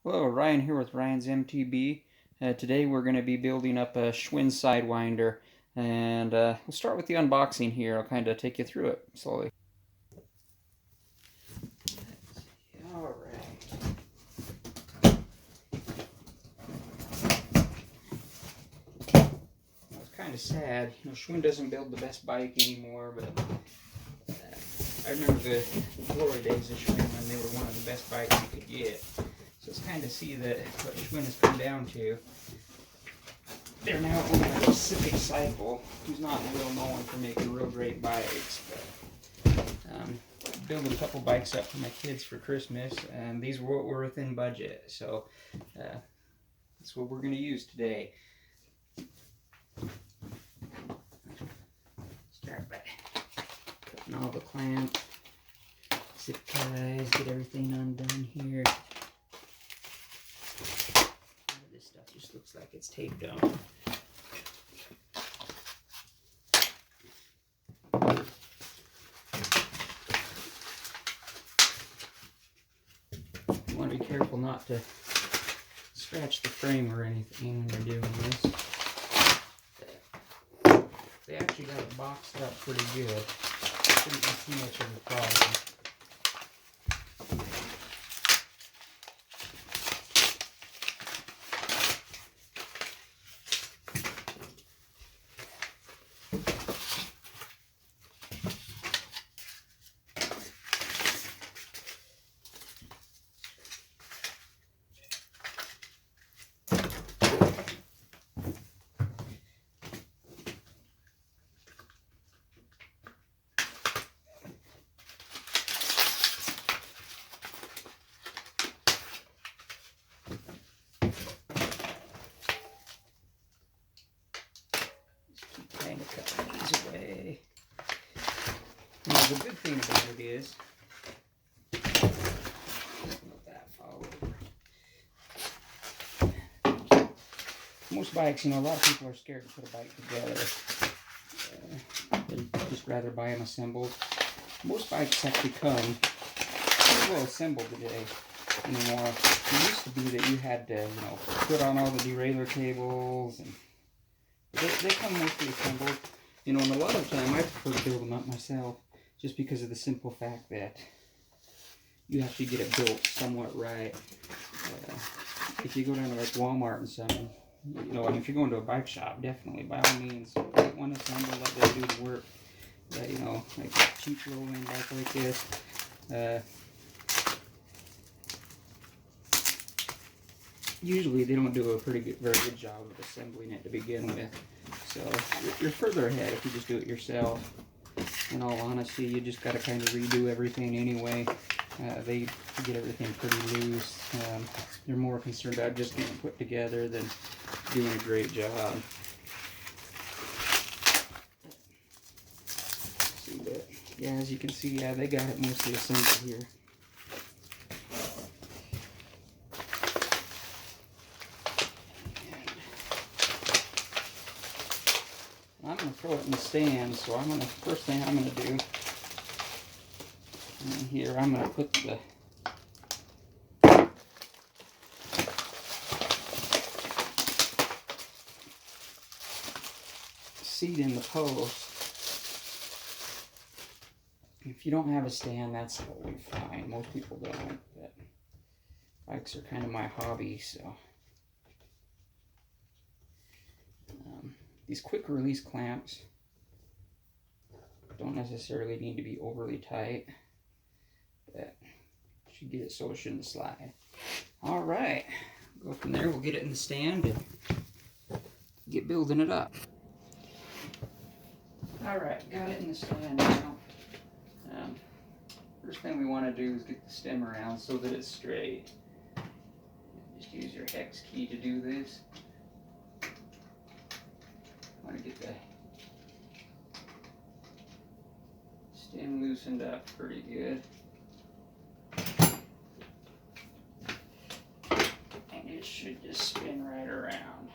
Hello, Ryan here with Ryan's MTB. Today we're going to be building up a Schwinn Sidewinder, and we'll start with the unboxing here. I'll kind of take you through it slowly. Alright. It's kind of sad. Schwinn doesn't build the best bike anymore, but I remember the glory days of Schwinn when they were one of the best bikes you could get. So it's kind of see that what Schwinn has come down to. They're now on a Pacific Cycle, who's not real known for making real great bikes, but building a couple bikes up for my kids for Christmas, and these were within budget, so that's what we're going to use today. Start by putting all the clamps, zip ties, get everything undone here. This stuff just looks like it's taped on. You want to be careful not to scratch the frame or anything when you're doing this. They actually got it boxed up pretty good. Shouldn't be too much of a problem. Kind of cut these away. Now the good thing about it is, let that fall over. Most bikes, a lot of people are scared to put a bike together. They'd just rather buy them assembled. Most bikes actually come pretty well assembled today anymore. It used to be that you had to, put on all the derailleur cables, and they come mostly assembled. And a lot of the time I prefer to build them up myself, just because of the simple fact that you have to get it built somewhat right. If you go down to like Walmart and something, if you're going to a bike shop, definitely by all means get one assembled, let them do the work. But like a cheap low-end bike like this, usually they don't do a very good job of assembling it to begin with. So you're further ahead if you just do it yourself. In all honesty, you just got to kind of redo everything anyway. They get everything pretty loose. They're more concerned about just getting put together than doing a great job. See that? Yeah, as you can see, they got it mostly assembled here. I'm going to throw it in the stand, so first thing I'm going to do, in here, I'm going to put the seat in the post. If you don't have a stand, that's totally fine. Most people don't, but bikes are kind of my hobby, so. These quick release clamps don't necessarily need to be overly tight, but should get it so it shouldn't slide. Alright, go from there, we'll get it in the stand and get building it up. Alright, got it in the stand now. First thing we want to do is get the stem around so that it's straight. Just use your hex key to do this. Want to get the stem loosened up pretty good. And it should just spin right around.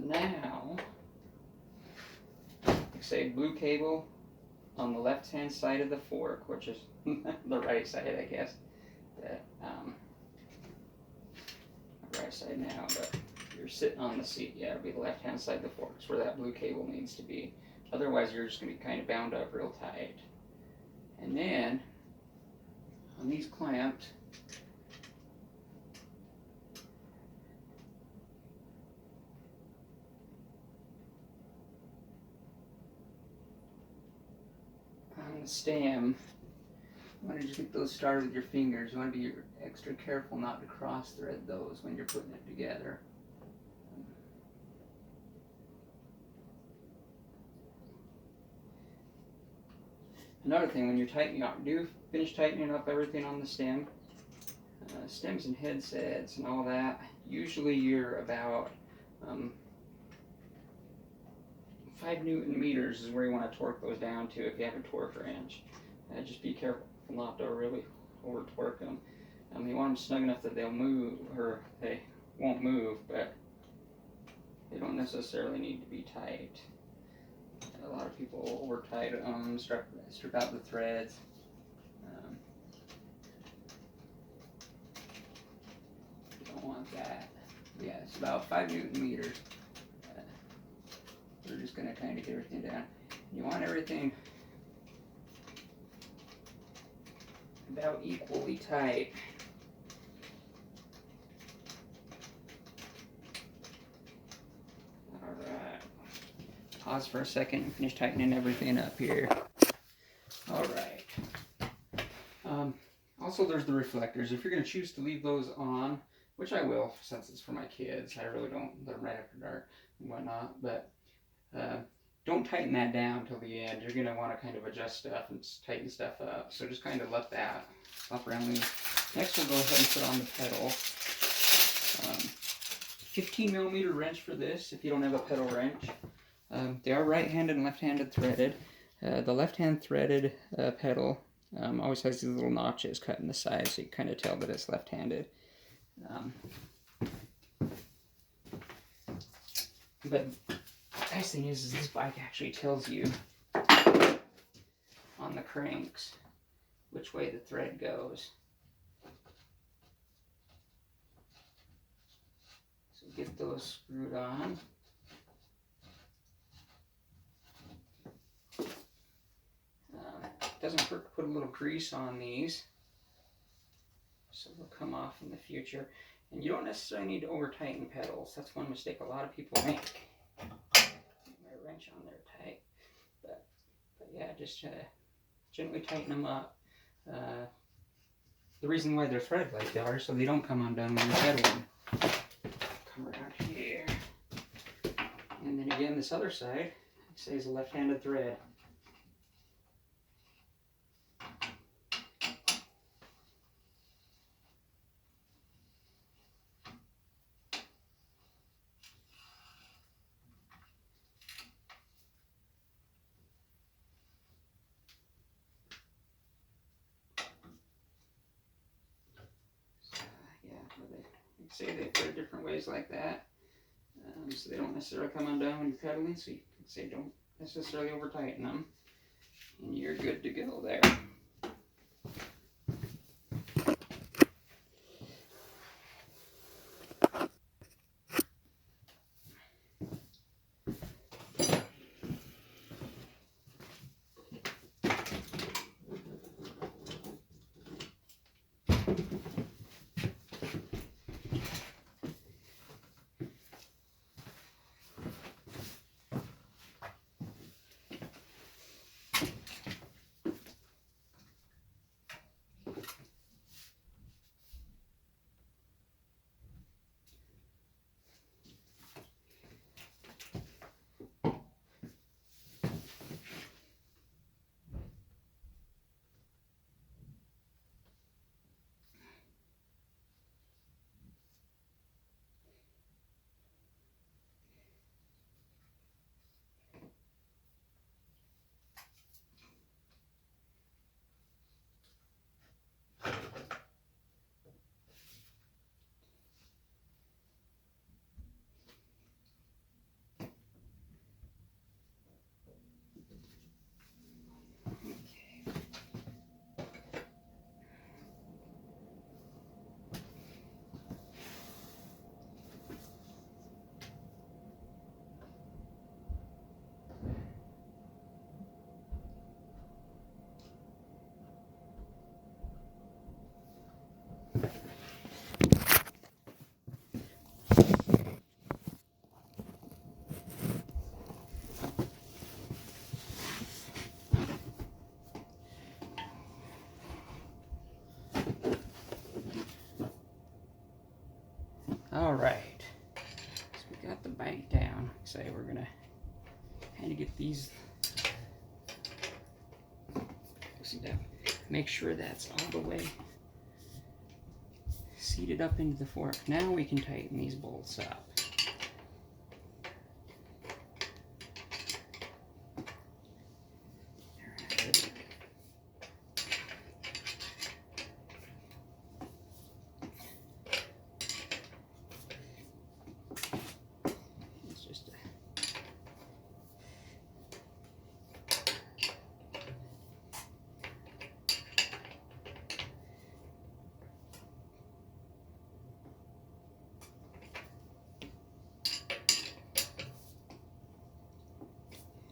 now, like say blue cable on the left-hand side of the fork, which is the right side, I guess. The right side now, but you're sitting on the seat. Yeah, it'll be the left-hand side of the fork. It's where that blue cable needs to be. Otherwise, you're just going to be kind of bound up real tight. And then, on these clamps, on the stem, you want to just get those started with your fingers. You want to be extra careful not to cross thread those when you're putting it together. Another thing, when you're tightening up, do finish tightening up everything on the stem. Stems and headsets and all that, usually you're about 5 Newton meters is where you want to torque those down to if you have a torque wrench. Just be careful not to really over torque them. You want them snug enough that they'll move, or they won't move, but they don't necessarily need to be tight. A lot of people over tight them, strip out the threads. You don't want that. Yeah, it's about 5 Newton meters. We're just going to kind of get everything down. You want everything about equally tight. Alright. Pause for a second and finish tightening everything up here. Alright. Also, there's the reflectors. If you're going to choose to leave those on, which I will since it's for my kids, I really don't let them right after dark and whatnot, but don't tighten that down till the end. You're going to want to kind of adjust stuff and tighten stuff up. So just kind of let that flop around. Next, we'll go ahead and put on the pedal. 15 millimeter wrench for this if you don't have a pedal wrench. They are right-handed and left-handed threaded. The left-hand threaded pedal always has these little notches cut in the side, so you kind of tell that it's left-handed. But the nice thing is this bike actually tells you on the cranks which way the thread goes. So get those screwed on. It doesn't hurt to put a little grease on these, so they'll come off in the future. And you don't necessarily need to over tighten pedals. That's one mistake a lot of people make. Get my wrench on there tight, but yeah, just gently tighten them up. The reason why they're threaded like they are, so they don't come undone when you're pedaling. Come around here, and then again, this other side, it says a left-handed thread. Say they thread different ways like that, so they don't necessarily come undone when you're pedaling, so you can say don't necessarily over tighten them, and you're good to go there. All right, so we got the bike down. So we're gonna kind of get these, make sure that's all the way seated up into the fork. Now we can tighten these bolts up.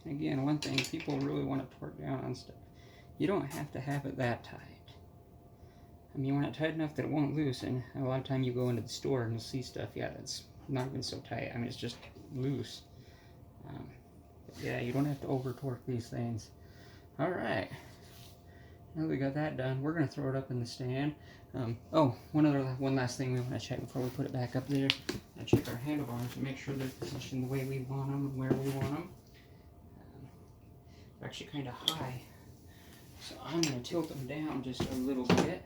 Again, one thing, people really want to torque down on stuff. You don't have to have it that tight. I mean, you want it tight enough that it won't loosen. And a lot of time you go into the store and you'll see stuff, yeah, that's not even so tight. I mean, it's just loose. Yeah, you don't have to over torque these things. All right. Now that we got that done, we're going to throw it up in the stand. One last thing we want to check before we put it back up there. I check our handlebars to make sure they're positioned the way we want them and where we want them. They're actually kind of high, so I'm going to tilt them down just a little bit.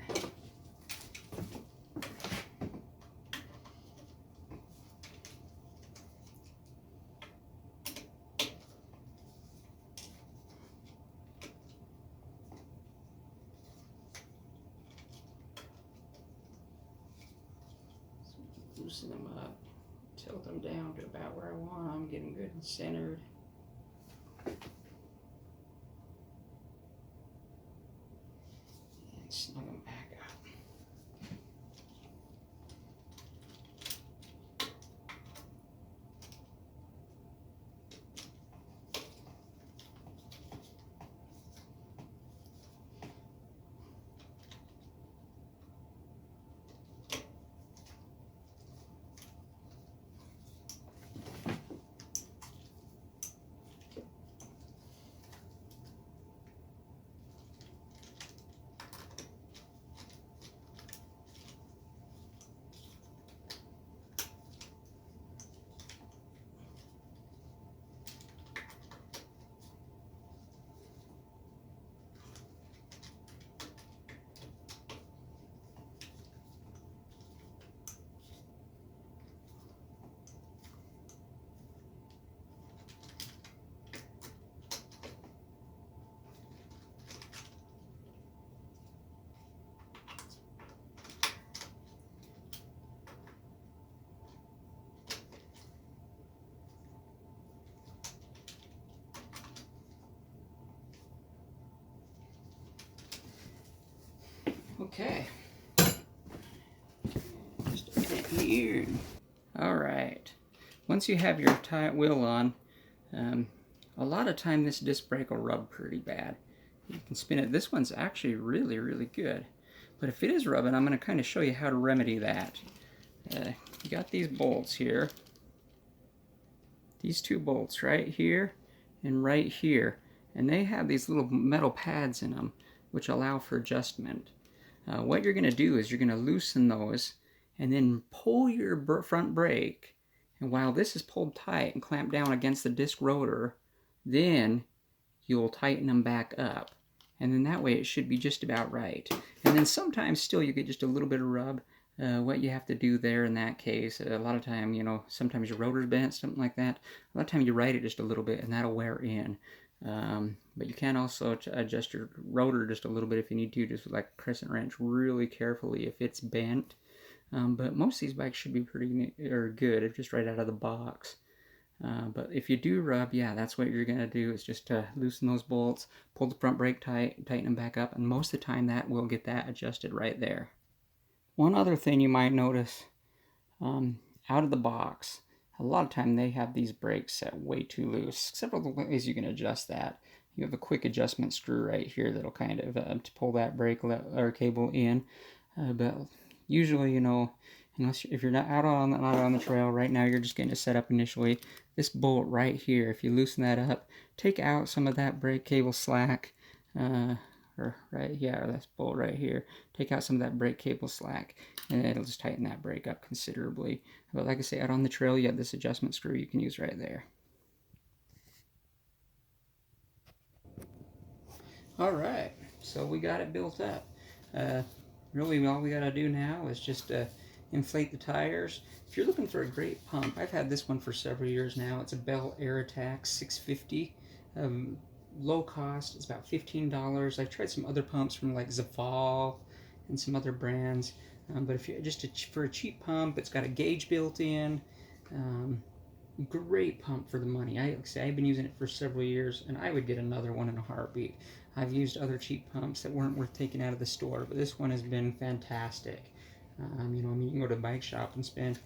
Loosen them up, tilt them down to about where I want them, get them good and centered. And snug them back up. Okay. Just a minute here. All right. Once you have your wheel on, a lot of time this disc brake will rub pretty bad. You can spin it. This one's actually really, really good. But if it is rubbing, I'm going to kind of show you how to remedy that. You got these bolts here. These two bolts right here and right here. And they have these little metal pads in them which allow for adjustment. What you're going to do is you're going to loosen those and then pull your front brake. And while this is pulled tight and clamped down against the disc rotor, then you'll tighten them back up. And then that way it should be just about right. And then sometimes still you get just a little bit of rub. What you have to do there in that case, a lot of time, you know, sometimes your rotor's bent, something like that. A lot of time you ride it just a little bit and that'll wear in. But you can also adjust your rotor just a little bit if you need to, just with like a crescent wrench really carefully if it's bent. But most of these bikes should be pretty good, just right out of the box. But if you do rub, yeah, that's what you're going to do is just loosen those bolts, pull the front brake tight, tighten them back up, and most of the time that will get that adjusted right there. One other thing you might notice, out of the box, a lot of time they have these brakes set way too loose. Several ways you can adjust that. You have a quick adjustment screw right here that'll kind of to pull that brake or cable in. But usually, you know, if you're not on the trail right now, you're just getting it set up initially. This bolt right here, if you loosen that up, take out some of that brake cable slack, or or right, yeah, or this bolt right here. Take out some of that brake cable slack, and it'll just tighten that brake up considerably. But like I say, out on the trail, you have this adjustment screw you can use right there. All right, so we got it built up. Really, all we got to do now is just inflate the tires. If you're looking for a great pump, I've had this one for several years now. It's a Bell Air Attack 650. Low cost. It's about $15. I've tried some other pumps from like Zafal and some other brands. But if you're just for a cheap pump, it's got a gauge built in. Great pump for the money. Like I say, I've been using it for several years, and I would get another one in a heartbeat. I've used other cheap pumps that weren't worth taking out of the store, but this one has been fantastic. You know, I mean, you can go to a bike shop and spend,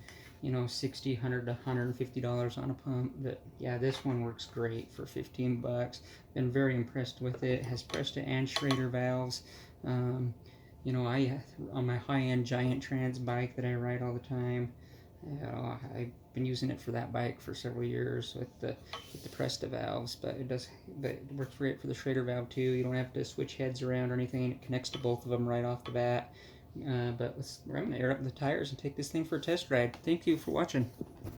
you know, $60, $100 to $150 on a pump, but yeah, this one works great for 15 bucks. Been very impressed with it. It has Presta and Schrader valves. You know, on my high-end Giant Trans bike that I ride all the time, I've been using it for that bike for several years with the Presta valves, but it works great for the Schrader valve too. You don't have to switch heads around or anything. It connects to both of them right off the bat. But I'm going to air up the tires and take this thing for a test ride. Thank you for watching.